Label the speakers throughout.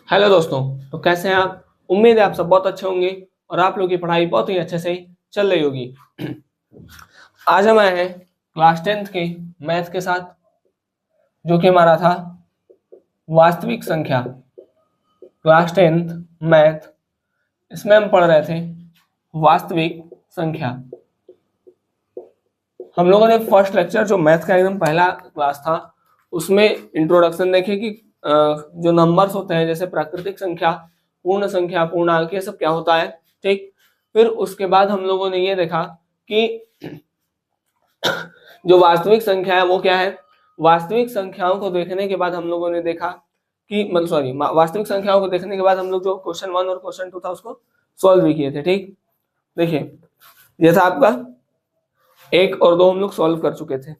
Speaker 1: Hello दोस्तों। तो कैसे हैं आप? उम्मीद है आप सब बहुत अच्छे होंगे और आप लोगों की पढ़ाई बहुत ही अच्छे से चल रही होगी। आज हम आए हैं क्लास 10th के मैथ के साथ, जो कि हमारा था वास्तविक संख्या। क्लास 10th मैथ, इसमें हम पढ़ रहे थे वास्तविक संख्या। हम लोगों ने फर्स्ट लेक्चर जो मैथ का एकदम पहला क्लास था उसमें इंट्रोडक्शन देखे कि जो नंबर्स होते हैं जैसे प्राकृतिक संख्या, पूर्ण संख्या, पूर्णांक, ये सब क्या होता है। ठीक। फिर उसके बाद हम लोगों ने ये देखा कि जो वास्तविक संख्या है वो क्या है। वास्तविक संख्याओं को देखने के बाद हम लोगों ने देखा कि मतलब सॉरी वास्तविक संख्याओं को देखने के बाद हम लोग जो क्वेश्चन 1 और क्वेश्चन 2 था उसको सॉल्व भी किए थे। ठीक। देखिए, ये था आपका 1 और 2 हम लोग सॉल्व कर चुके थे।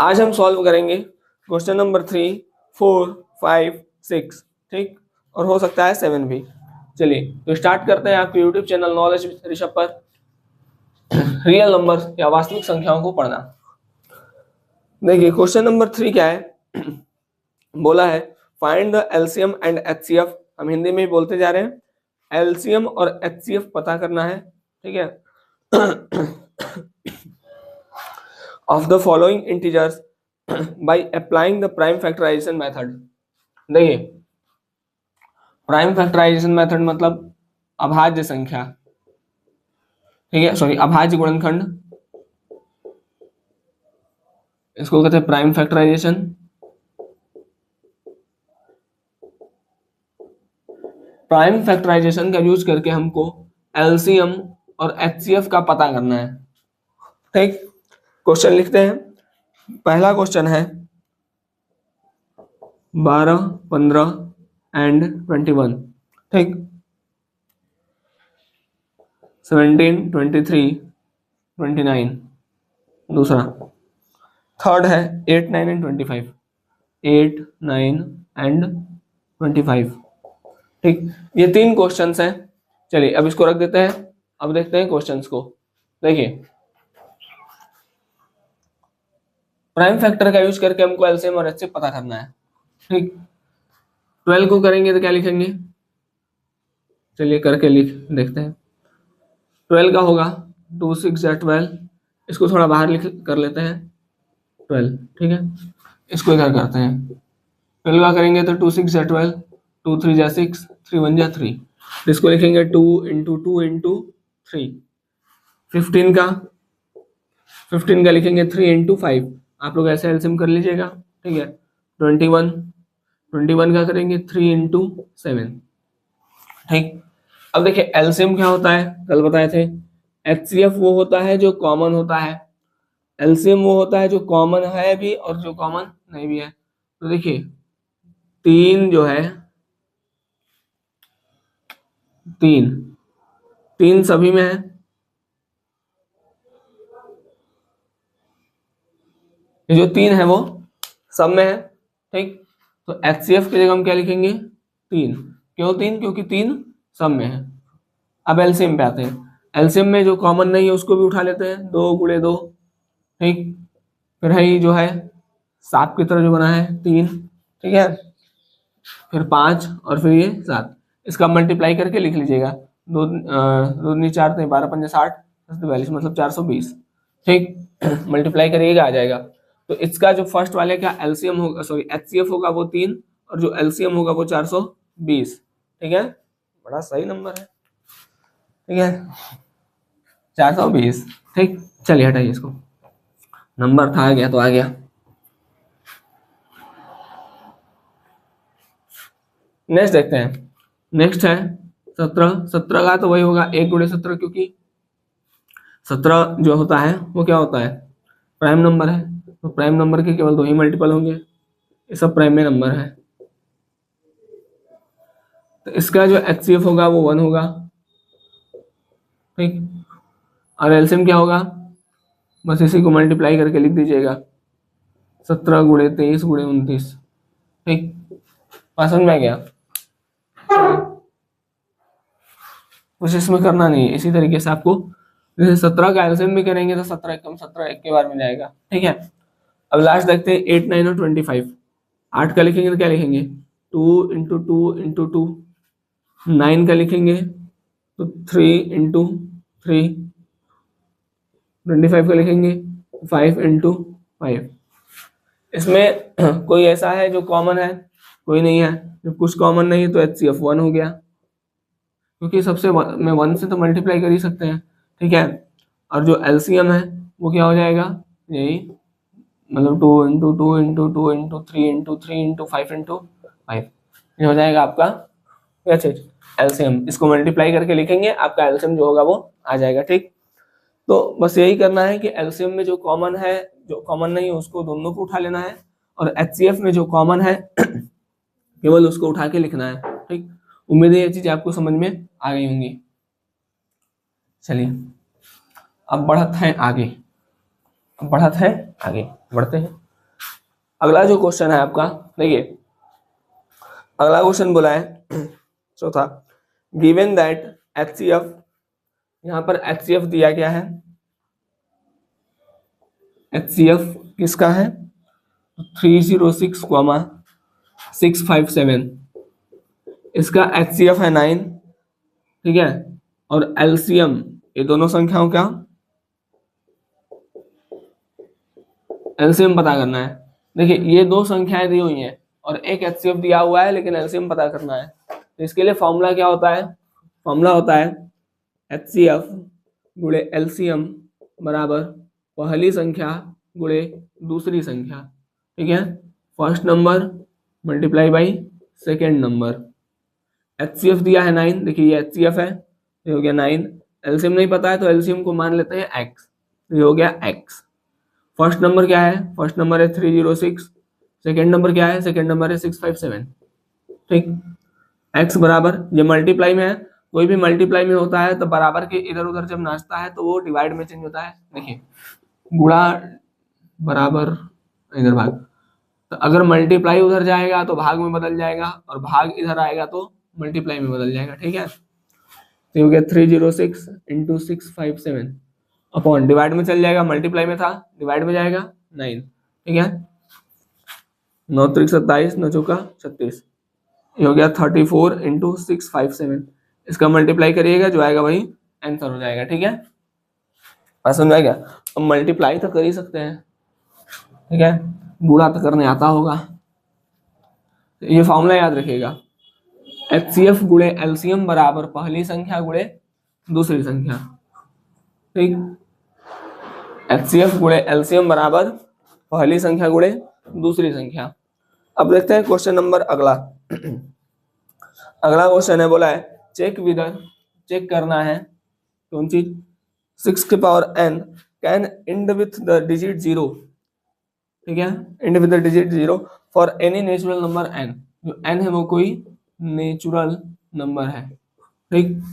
Speaker 1: आज हम सॉल्व करेंगे क्वेश्चन नंबर 3, 4, 5, 6। ठीक। और हो सकता है 7 भी। चलिए तो स्टार्ट करते हैं आपके YouTube channel knowledge with Rishabh पर रियल नंबर या वास्तविक संख्याओं को पढ़ना। देखिए क्वेश्चन नंबर 3 क्या है। बोला है find the LCM and HCF. हम हिंदी में ही बोलते जा रहे हैं। एलसीएम और एचसीएफ पता करना है। ठीक है। of the following integers by applying the prime factorization method। देखिए, प्राइम फैक्टराइजेशन मेथड मतलब अभाज्य संख्या। ठीक है, सॉरी अभाज्य गुणनखंड, इसको कहते हैं प्राइम फैक्टराइजेशन। प्राइम फैक्टराइजेशन का यूज करके हमको एलसीएम और एचसीएफ का पता करना है। ठीक। क्वेश्चन लिखते हैं। पहला क्वेश्चन है 12, 15 एंड 21। ठीक। 17, 23, 29 दूसरा। थर्ड है 8, 9 एंड 25। 8, 9 एंड 25। ठीक। ये 3 क्वेश्चंस हैं। चलिए अब इसको रख देते हैं। अब देखते हैं क्वेश्चंस को। देखिए, प्राइम फैक्टर का यूज करके हमको एलसीएम और एचसीएफ पता करना है। ठीक। 12 को करेंगे तो क्या लिखेंगे? चलिए करके लिख देखते हैं। 12 का होगा 2 6 या 12। इसको थोड़ा बाहर लिख कर लेते हैं 12। ठीक है, इसको इधर करते हैं। 12 का करेंगे तो 2 6 या 12, 2 3 या 6, 3 1 या 3। इसको लिखेंगे 2 इंटू 2 इंटू 3। 15 का लिखेंगे 3 इंटू 5। आप लोग ऐसे एलसीएम कर लीजिएगा। ठीक है। 21 का करेंगे 3 इंटू 7। ठीक। अब देखिए एलसीएम क्या होता है, कल बताए थे। एचसीएफ वो होता है जो कॉमन होता है। एलसीएम वो होता है जो कॉमन है भी और जो कॉमन नहीं भी है। तो देखिए 3 जो है, 3 सभी में है। ये जो 3 है वो सब में है। ठीक। तो एचसीएफ की जगह हम क्या लिखेंगे? 3। क्यों 3? क्योंकि 3 सब में है। अब एलसीएम पे आते हैं। एलसीएम में जो कॉमन नहीं है उसको भी उठा लेते हैं। 2 गुणे 2। ठीक। फिर है जो है 7 की तरह जो बना है 3। ठीक है। फिर 5 और फिर ये 7। इसका मल्टीप्लाई करके लिख लीजिएगा। 2 2 4 12 5 60 42 मतलब 420। ठीक। मल्टीप्लाई करिएगा आ जाएगा। तो इसका जो फर्स्ट वाले का एलसीएम होगा, सॉरी एचसीएफ होगा वो 3 और जो एलसीएम होगा वो 420। ठीक है, बड़ा सही नंबर है। ठीक है, 420। ठीक। चलिए हटाइए इसको, नंबर था आ गया तो आ गया। नेक्स्ट देखते हैं। नेक्स्ट है 17। 17 का तो वही होगा 1 गुणे 17, क्योंकि 17 जो होता है वो क्या होता है? प्राइम नंबर है। तो प्राइम नंबर के केवल 2 ही मल्टीपल होंगे। ये सब प्राइम में नंबर है। तो इसका जो एचसीएफ होगा वो 1 होगा। ठीक। और एलसीएम क्या होगा? बस इसी को मल्टीप्लाई करके लिख दीजिएगा। 17 गुणे 23 गुणे 29। ठीक, बात समझ में आ गया? कुछ इसमें करना नहीं है। इसी तरीके से आपको जैसे 17 का एलसीएम भी करेंगे तो 17 कम 17 एक के बार में जाएगा। ठीक है। अब लास्ट देखते हैं 8, 9 और 25। 8 का लिखेंगे तो क्या लिखेंगे? 2 × 2 × 2, 9 का लिखेंगे तो 3 × 3, 25 का लिखेंगे 5 × 5। इसमें कोई ऐसा है जो कॉमन है? कोई नहीं है। जब कुछ कॉमन नहीं है तो HCF 1 हो गया, क्योंकि सबसे में 1 से तो मल्टीप्लाई कर ही सकते हैं, ठीक है। और जो LCM है वो क्या हो जाएगा, यही मतलब 2 × 2 × 2 × 3 × 3 × 5 × 5, ये हो जाएगा आपका क्या चीज, LCM। इसको मल्टीप्लाई करके लिखेंगे, आपका LCM जो होगा वो आ जाएगा, ठीक। तो बस यही करना है कि LCM में जो कॉमन है, जो कॉमन नहीं है उसको दोनों को उठा लेना है, और HCF में जो कॉमन है केवल उसको उठा के लिखना है, ठीक। उम्मीद है ये चीज आपको समझ में आ गई होंगी। चलिए अब बढ़त है आगे, बढ़ते हैं। अगला जो क्वेश्चन है आपका, देखिए अगला क्वेश्चन बोला है चौथा, गिवन दैट HCF, यहाँ पर HCF दिया गया है। HCF किसका है, 306,657, इसका HCF है 9, ठीक है। और LCM, ये दोनों संख्याओं का LCM पता करना है। देखिए ये दो संख्याएं दी हुई हैं और एक HCF दिया हुआ है, लेकिन LCM पता करना है। तो इसके लिए फॉर्मूला क्या होता है, फॉर्मूला होता है HCF गुणे LCM बराबर पहली संख्या गुणे दूसरी संख्या, ठीक है। First number multiply by second number. HCF दिया है 9, देखिए ये HCF है, ये हो गया 9। LCM नहीं पता है तो LCM को मान लेते हैं x, ये हो गया x। फर्स्ट नंबर क्या है, फर्स्ट नंबर है 306, सेकेंड नंबर क्या है, सेकेंड नंबर है 657, ठीक। x बराबर, ये मल्टीप्लाई में है, कोई भी मल्टीप्लाई में होता है तो बराबर के इधर उधर जब नाचता है तो वो डिवाइड में चेंज होता है। देखिए गुणा बराबर इधर भाग, तो अगर मल्टीप्लाई उधर जाएगा तो भाग में बदल जाएगा, और भाग इधर आएगा तो मल्टीप्लाई में बदल जाएगा, ठीक है। तो हो गया 306 × 657 अपॉन, डिवाइड में चल जाएगा, मल्टीप्लाई में था डिवाइड में जाएगा 9, ठीक है। 9 × 3 = 27, 9 × 4 = 36, ये हो गया 34 × 657। इसका मल्टीप्लाई करिएगा, जो आएगा वही आंसर हो जाएगा, ठीक है। बात समझ आएगा। अब मल्टीप्लाई तो कर ही सकते हैं, ठीक है, गुणा तो करने आता होगा। तो ये फॉर्मूला याद रखिएगा, HCF गुणे LCM बराबर पहली संख्या गुणे दूसरी संख्या, ठीक। HCF गुणे LCM बराबर पहली संख्या गुणे दूसरी संख्या। अब देखते हैं क्वेश्चन नंबर अगला। अगला क्वेश्चन है, बोला है चेक विदर, चेक करना है कौन चीज, 6 के power n can and with the digit 0, ठीक है, and with the digit 0 for any natural number n, जो n है वो कोई नेचुरल नंबर है, ठीक।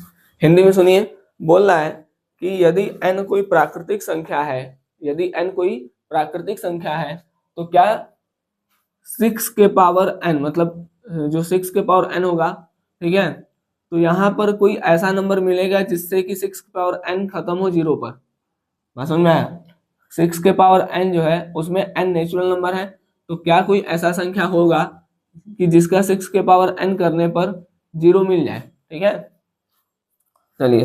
Speaker 1: हिंदी में सुनिए, बोल रहा है कि यदि n कोई प्राकृतिक संख्या है, यदि n कोई प्राकृतिक संख्या है तो क्या 6 के पावर n, मतलब जो 6 के पावर n होगा, ठीक है, तो यहाँ पर कोई ऐसा नंबर मिलेगा जिससे कि 6 के पावर n खत्म हो 0 पर। बात समझ में आया, 6 के पावर n जो है उसमें n नेचुरल नंबर है, तो क्या कोई ऐसा संख्या होगा कि जिसका 6 के पावर n करने पर 0 मिल जाए, ठीक है। चलिए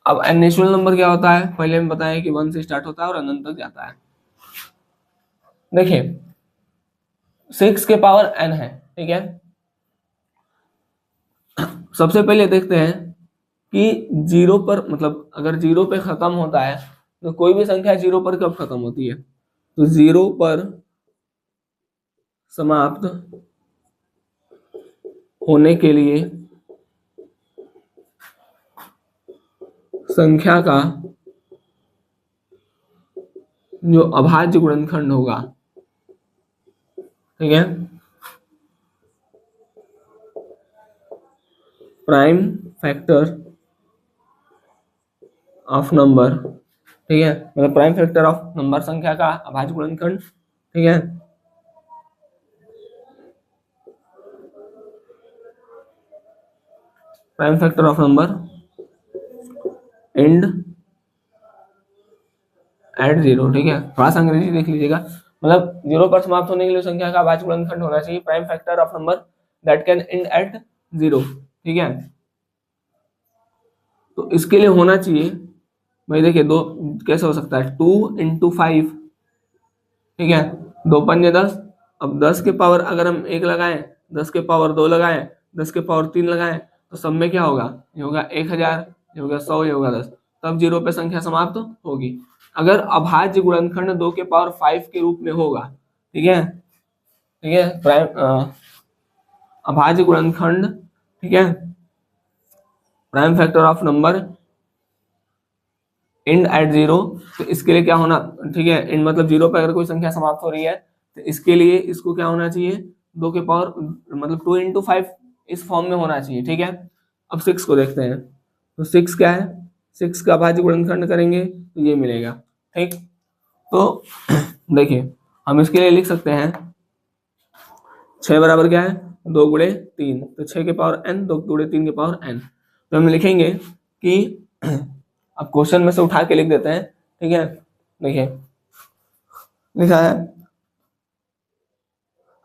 Speaker 1: अब n नेचुरल नंबर क्या होता है, पहले हम बताएं कि 1 से स्टार्ट होता है और अनंत तक जाता है। देखिए 6 के पावर n है, ठीक है। सबसे पहले देखते हैं कि 0 पर, मतलब अगर 0 पे खत्म होता है तो कोई भी संख्या 0 पर कब खत्म होती है, तो 0 पर समाप्त होने के लिए संख्या का जो अभाज्य गुणनखंड होगा, ठीक है, प्राइम फैक्टर ऑफ नंबर, ठीक है, मतलब प्राइम फैक्टर ऑफ नंबर, संख्या का अभाज्य गुणनखंड, ठीक है। Prime factor of number end at 0, ठीक है। थोड़ा सा अंग्रेजी देख लीजिएगा, मतलब 0 पर समाप्त होने के लिए संख्या का अभाज्य गुणनखंड होना चाहिए prime factor of number that can end at 0। ठीक है, तो इसके लिए होना चाहिए भाई, देखिए दो कैसे हो सकता है, 2 × 5, ठीक है, 2×5 = 10। अब 10 के पावर अगर हम 1 लगाएं, 10 के पावर 2 लगाएं, 10 के पावर 3 लगाएं, तो सब में क्या होगा, ये होगा 1000, ये होगा 100, ये होगा 10, तब 0 पे संख्या समाप्त होगी। अगर अभाज्य गुणनखंड 2 के पावर 5 के रूप में होगा, ठीक है, ठीक है, अभाज्य गुणनखंड, ठीक है, prime factor of number end at 0, तो इसके लिए क्या होना, ठीक है, एंड मतलब 0 पे अगर कोई संख्या समाप्त हो रही है तो इसके लिए इसको क्या होना चाहिए, 2 के पावर मतलब 2 × 5 इस फॉर्म में होना चाहिए। ठीक है, अब 6 को देखते हैं, तो 6 क्या है, 6 का अभाज्य गुणनखंड करेंगे तो ये मिलेगा। ठीक, तो देखिए हम इसके लिए लिख सकते हैं 6 बराबर क्या है, 2 × 3, तो 6 के पावर n, 2 × 3 के पावर n, तो हम लिखेंगे कि अब क्वेश्चन में से उठा के लिख देते हैं। ठीक है, देखिए लिखा है,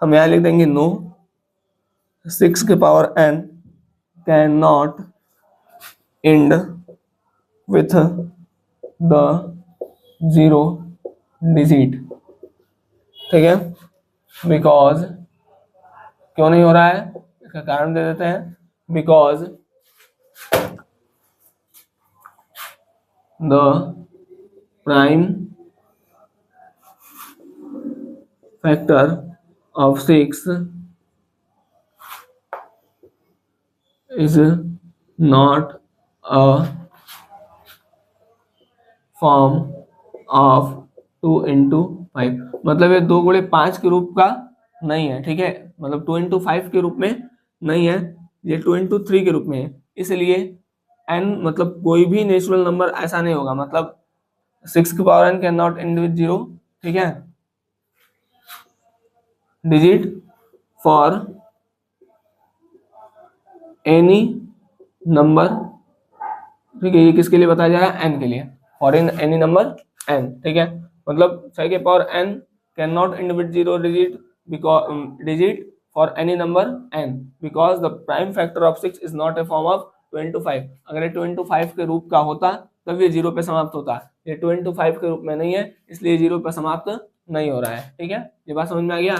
Speaker 1: हम यहाँ लिख देंगे नो 6 के power n can not and with the 0 digit. ठीक है, बिकॉज, क्यों नहीं हो रहा है इसका कारण दे देते हैं, because the prime factor of 6 is not a form of 2 × 5, मतलब ये 2 × 5 के रूप का नहीं है। ठीक है, मतलब 2 × 5 के रूप में नहीं है, ये 2 × 3 के रूप में है, इसलिए n मतलब कोई भी नेचुरल नंबर ऐसा नहीं होगा, मतलब 6 के power n can not and with 0, ठीक है, डिजिट फॉर एनी नंबर। ठीक है, ये किसके लिए बताया जा रहा है, n के लिए, for in any number n। ठीक है, मतलब 6 के power n can not and with 0 digit because digit for any number n because the prime factor of 6 is not a form of 2 × 5। अगर ये 2 × 5 के रूप का होता तब ये 0 पे समाप्त होता, ये 2 × 5 के रूप में नहीं है, इसलिए 0 पे समाप्त नहीं हो रहा है। ठीक है, ये बात समझ में आ गया।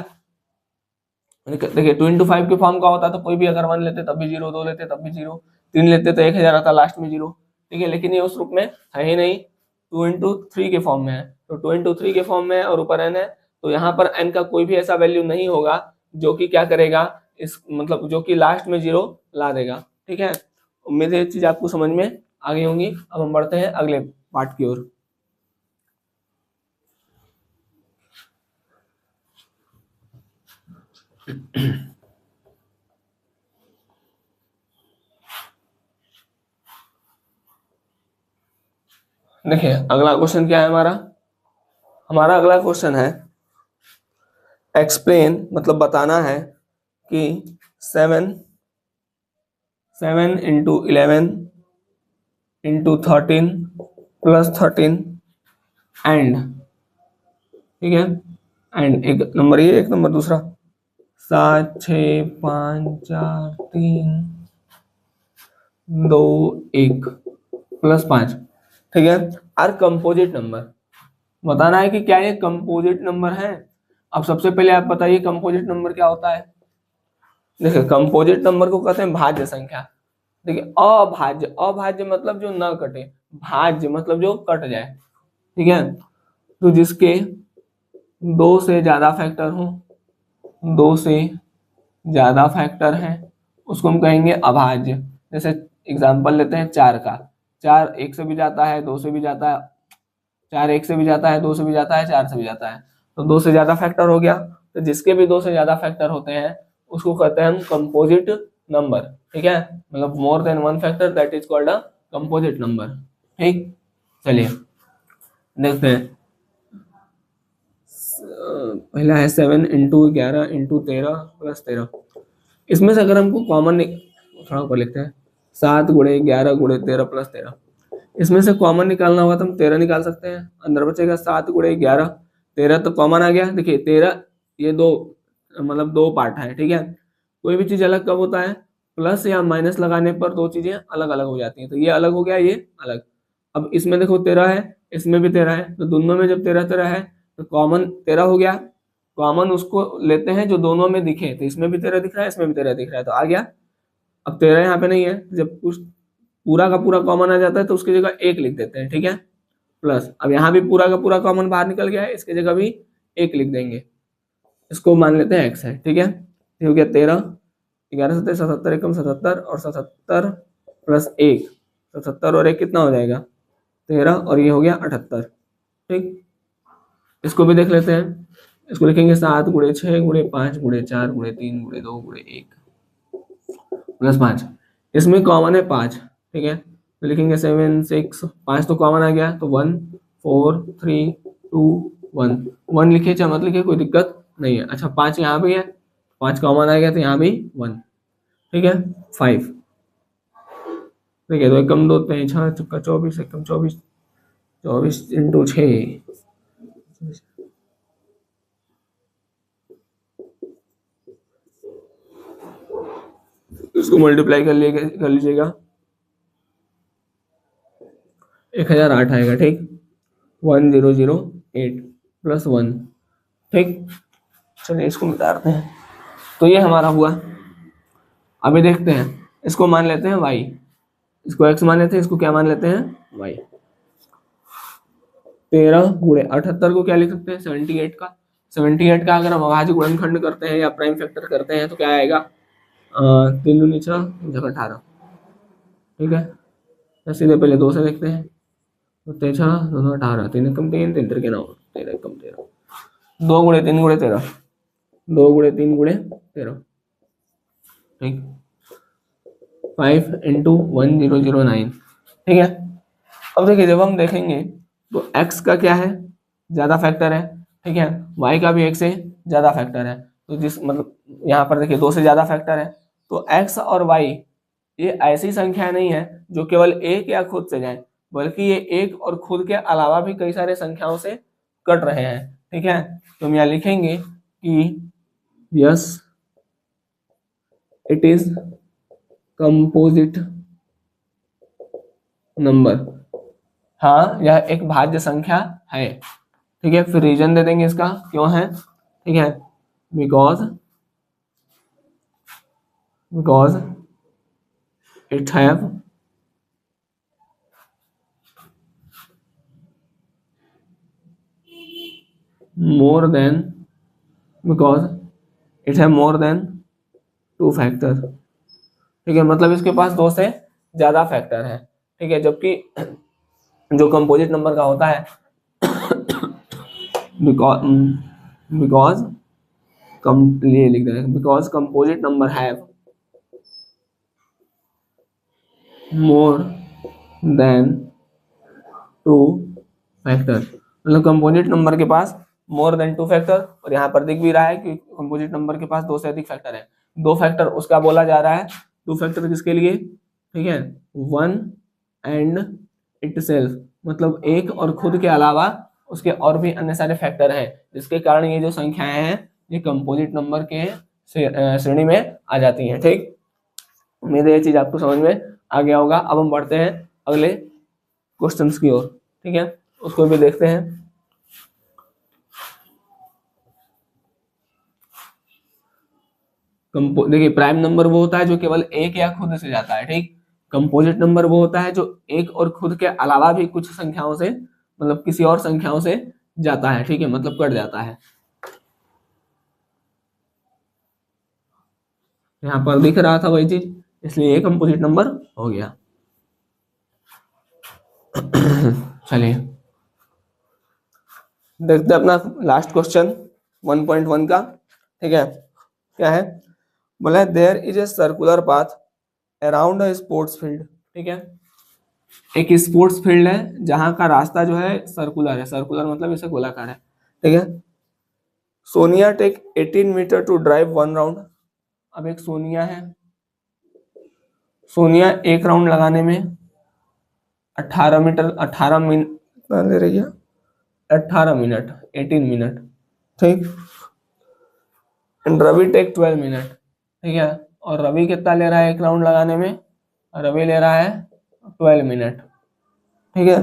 Speaker 1: देखिए 2 × 5 के फॉर्म का होता तो कोई भी अगर 1 लेते तब भी 0, 2 लेते तब भी 0, 3 लेते तो 1000 आता लास्ट में 0। ठीक है, लेकिन ये उस रूप में है ही नहीं, 2 × 3 के फॉर्म में है, तो 2 × 3 के फॉर्म में है और ऊपर n है, तो यहाँ पर n का कोई भी ऐसा वैल्यू नहीं होगा जो कि क्या करेगा, इस मतलब जो कि लास्ट में 0 ला देगा। ठीक है, उम्मीद है ये चीज आपको समझ में आ गई होंगी। अब हम बढ़ते हैं अगले पार्ट की ओर। देखिए अगला क्वेश्चन क्या है हमारा अगला क्वेश्चन है एक्सप्लेन, मतलब बताना है कि 7 × 11 × 13 + 13 एंड, ठीक है, एंड एक नंबर ये, एक नंबर दूसरा, 7 6 5 4 3 2 1 + 5। ठीक है, आर कंपोजिट नंबर, बताना है कि क्या ये कंपोजिट नंबर है। अब सबसे पहले आप बताइए कंपोजिट नंबर क्या होता है। देखिए कंपोजिट नंबर को कहते हैं भाज्य संख्या। देखिए अभाज्य, अभाज्य मतलब जो न कटे, भाज्य मतलब जो कट जाए। ठीक है, तो जिसके 2 से ज्यादा फैक्टर हो, 2 से ज्यादा फैक्टर है, उसको हम कहेंगे अभाज्य। जैसे एग्जांपल लेते हैं 4 का, 4 1 से भी जाता है, 2 से भी जाता है, 4 1 से भी जाता है, 2 से भी जाता है, 4 से भी जाता है, तो 2 से ज्यादा फैक्टर हो गया। तो जिसके भी 2 से ज्यादा फैक्टर होते हैं उसको कहते हैं हम कंपोजिट नंबर। ठीक है, मतलब more than 1 factor, that is called a composite number. ठीक, चलिए देखते हैं। पहला है 7 × 11 × 13 + 13। इसमें से अगर हमको कॉमन, थोड़ा ऊपर लिखते हैं, 7 × 11 × 13 + 13, इसमें से कॉमन निकालना होगा तो हम 13 निकाल सकते हैं, अंदर बचेगा 7 × 11, 13 तो कॉमन आ गया। देखिए 13 ये दो मतलब दो पार्ट है, ठीक है। कोई भी चीज अलग कब होता है, प्लस या माइनस लगाने पर दो चीजें अलग अलग हो जाती हैं। तो ये अलग हो गया, ये अलग। अब इसमें देखो 13 है, इसमें भी 13 है, तो दोनों में जब 13 13 है तो कॉमन 13 हो गया। कॉमन उसको लेते हैं जो दोनों में दिखे, तो इसमें भी 13 दिख रहा है, इसमें भी 13 दिख रहा है, तो आ गया। अब 13 यहाँ पे नहीं है, जब कुछ पूरा का पूरा कॉमन आ जाता है तो उसकी जगह एक लिख देते हैं, ठीक है। प्लस अब यहाँ भी पूरा का पूरा कॉमन बाहर निकल गया है, इसकी जगह भी एक लिख देंगे, इसको मान लेते हैं एक्स है, ठीक है। ये हो गया 13, 11 7 77 एकम 77, और 77 प्लस 1, 77 और 1 कितना हो जाएगा 13, और ये हो गया 78, ठीक। इसको भी देख लेते हैं, इसको लिखेंगे 7 गुणे 6 गुणे 5 गुणे 4 गुणे 3 गुणे 2 गुणे 1 प्लस 5। इसमें कॉमन है 5, ठीक है, तो लिखेंगे 7 6, 5 तो कॉमन आ गया, तो 1 4 3 2 1, 1 लिखे चाहे मत लिखे कोई दिक्कत नहीं है। अच्छा 5 यहाँ भी है, 5 कॉमन आ गया तो यहाँ भी 1, ठीक है। 5, ठीक है, तो एकम 2 3 6 चुका 24 एकम 24, 24 इंटू 6, इसको मल्टीप्लाई कर लीजिएगा, 1008 आएगा, ठीक। 1008 प्लस 1, ठीक। चलिए इसको मिटाते हैं, तो ये हमारा हुआ। अभी देखते हैं, इसको मान लेते हैं y, इसको x मान लेते हैं, इसको क्या मान लेते हैं y। 13 गुणे 78 को क्या लिख सकते हैं 78 का, 78 का अगर हम अभाज्य गुणनखंड करते हैं या प्राइम फैक्टर करते हैं तो क्या आएगा 3 दूनी 6 जगह 18, ठीक है। सीधे पहले 2 से देखते हैं, तो 3 6 2 18, 3 एकम 3 3 त्रिके 9, 13 एकम 13, 2 गुणे 3 गुणे 13, 2 गुणे 3 गुणे 13, ठीक। 5 इंटू 1009, ठीक है। अब देखिए जब हम देखेंगे तो x का क्या है ज्यादा फैक्टर है, ठीक है, y का भी 1 से ज्यादा फैक्टर है, तो जिस मतलब यहाँ पर देखिए 2 से ज्यादा फैक्टर है, तो x और y ये ऐसी संख्या नहीं है जो केवल एक या खुद से जाए, बल्कि ये एक और खुद के अलावा भी कई सारे संख्याओं से कट रहे हैं, ठीक है। तो हम यहाँ लिखेंगे कि yes it is composite number, हाँ यह एक भाज्य संख्या है, ठीक है। फिर रीजन दे देंगे इसका क्यों है, ठीक है, because it have more than two factor, ठीक है, मतलब इसके पास 2 से ज्यादा फैक्टर है, ठीक है। जबकि जो कंपोजिट नंबर का होता है बिकॉज ये लिख देना, because composite number have more than 2 factor, मतलब कंपोजिट नंबर के पास मोर देन 2 फैक्टर, और यहाँ पर दिख भी रहा है कि कंपोजिट नंबर के पास 2 से अधिक फैक्टर है। 2 फैक्टर उसका बोला जा रहा है, 2 फैक्टर किसके लिए, ठीक है, 1 एंड इटसेल्फ, मतलब एक और खुद के अलावा उसके और भी अन्य सारे फैक्टर हैं, जिसके कारण ये जो संख्याएं हैं ये कंपोजिट नंबर के श्रेणी में आ जाती हैं, ठीक। उम्मीद है ये चीज आपको समझ में आ गया होगा। अब हम बढ़ते हैं अगले क्वेश्चंस की ओर, ठीक है, उसको भी देखते हैं। देखिए प्राइम नंबर वो होता है जो केवल एक या खुद से जाता है, ठीक। कंपोजिट नंबर वो होता है जो एक और खुद के अलावा भी कुछ संख्याओं से मतलब किसी और संख्याओं से जाता है, ठीक है, मतलब कट जाता है। यहाँ पर दिख रहा था वही चीज, इसलिए ये कंपोजिट नंबर हो गया। चलिए देखते हैं अपना लास्ट क्वेश्चन 1.1 का, ठीक है। क्या है, बोला है there is a circular path around a sports field, ठीक है। एक स्पोर्ट्स फील्ड है जहां का रास्ता जो है सर्कुलर है, सर्कुलर मतलब इसे गोलाकार है, ठीक है। Sonia take 18 metre to drive 1 round, अब एक सोनिया है, सोनिया एक राउंड लगाने में 18 मीटर 18 मिनट ले रही है, 18 मिनट 18 मिनट, ठीक। एंड रवि टेक 12 मिनट, ठीक है। और रवि कितना ले रहा है एक राउंड लगाने में? रवि ले रहा है 12 मिनट, ठीक है।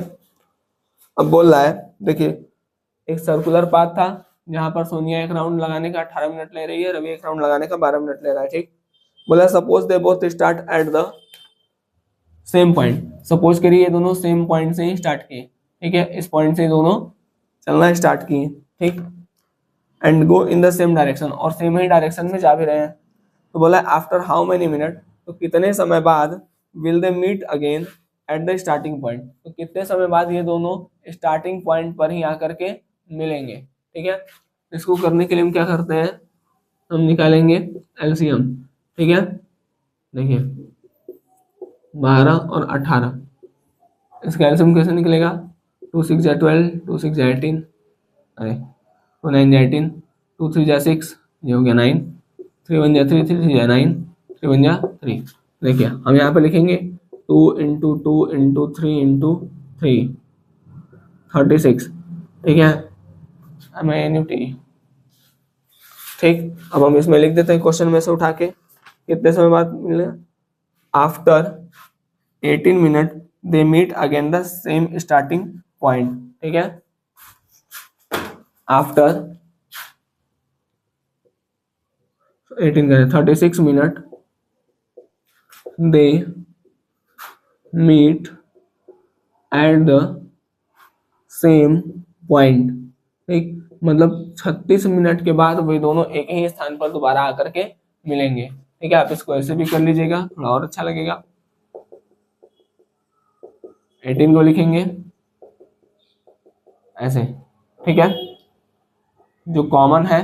Speaker 1: अब बोल रहा है, देखिए एक सर्कुलर पाथ था जहां पर सोनिया एक राउंड लगाने का 18 मिनट ले रही है, रवि एक राउंड लगाने का 12 मिनट ले रहा है, ठीक। बोला suppose they both start at the same point, suppose करिए ये दोनों सेम पॉइंट से ही स्टार्ट किए, ठीक है। इस पॉइंट से दोनों चलना स्टार्ट किए, ठीक। And go in the same direction, और सेम ही डायरेक्शन में जा भी रहे हैं। तो बोला आफ्टर हाउ मेनी मिनट, तो कितने समय बाद will they meet again at the starting point, तो कितने समय बाद ये दोनों स्टार्टिंग पॉइंट पर ही आकर के मिलेंगे, ठीक है। इसको करने के लिए हम क्या करते हैं, हम निकालेंगे एलसीएम, ठीक है। देखिए 12 और 18, इसका एलसीएम कैसे निकलेगा? 2 6 जा 12, 2 6 जा 18, अरे 2 9 जा 18, 2 3 जा 6, ये हो गया 9, 3 1 जा 3, 3 3 जा 9, 3 1 जा 3। देखिए हम यहाँ पे लिखेंगे 2 इंटू 2 इंटू 3 इंटू 3, 36, ठीक है। ठीक। अब हम इसमें लिख देते हैं क्वेश्चन में से उठा के, कितने समय बाद मिले? After 18 minute they meet again the same starting point, ठीक है। आफ्टर 18 करें 36 minute they meet at the same point, ठीक। मतलब 36 मिनट के बाद वे दोनों एक ही स्थान पर दोबारा आकर के मिलेंगे, ठीक है। आप इसको ऐसे भी कर लीजिएगा, थोड़ा और अच्छा लगेगा। 18 को लिखेंगे ऐसे, ठीक है। जो कॉमन है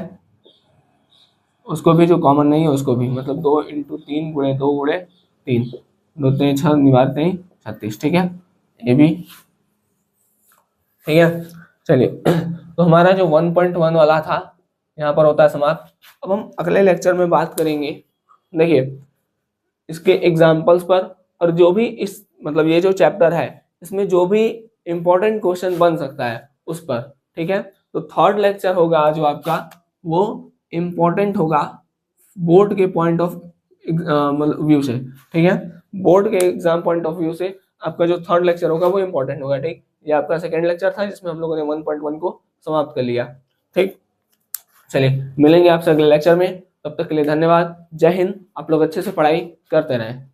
Speaker 1: उसको भी, जो कॉमन नहीं है उसको भी, मतलब 2 इंटू 3 गुणे 2 गुणे 3, 2 3 6 निवार 3 36, ठीक है। ये भी ठीक है। चलिए तो हमारा जो 1.1 वाला था यहाँ पर होता है समाप्त। अब हम अगले लेक्चर में बात करेंगे, देखिए इसके एग्जाम्पल्स पर, और जो भी इस मतलब ये जो चैप्टर है इसमें जो भी इंपॉर्टेंट क्वेश्चन बन सकता है उस पर, ठीक है। तो थर्ड लेक्चर होगा जो आपका, वो इम्पोर्टेंट होगा बोर्ड के पॉइंट ऑफ मतलब व्यू से, ठीक है। बोर्ड के एग्जाम पॉइंट ऑफ व्यू से आपका जो थर्ड लेक्चर होगा वो इम्पोर्टेंट होगा, ठीक। ये आपका सेकेंड लेक्चर था जिसमें हम लोगों ने 1.1 को समाप्त कर लिया, ठीक। चलिए मिलेंगे आपसे अगले लेक्चर में, तब तक के लिए धन्यवाद, जय हिंद। आप लोग अच्छे से पढ़ाई करते रहें।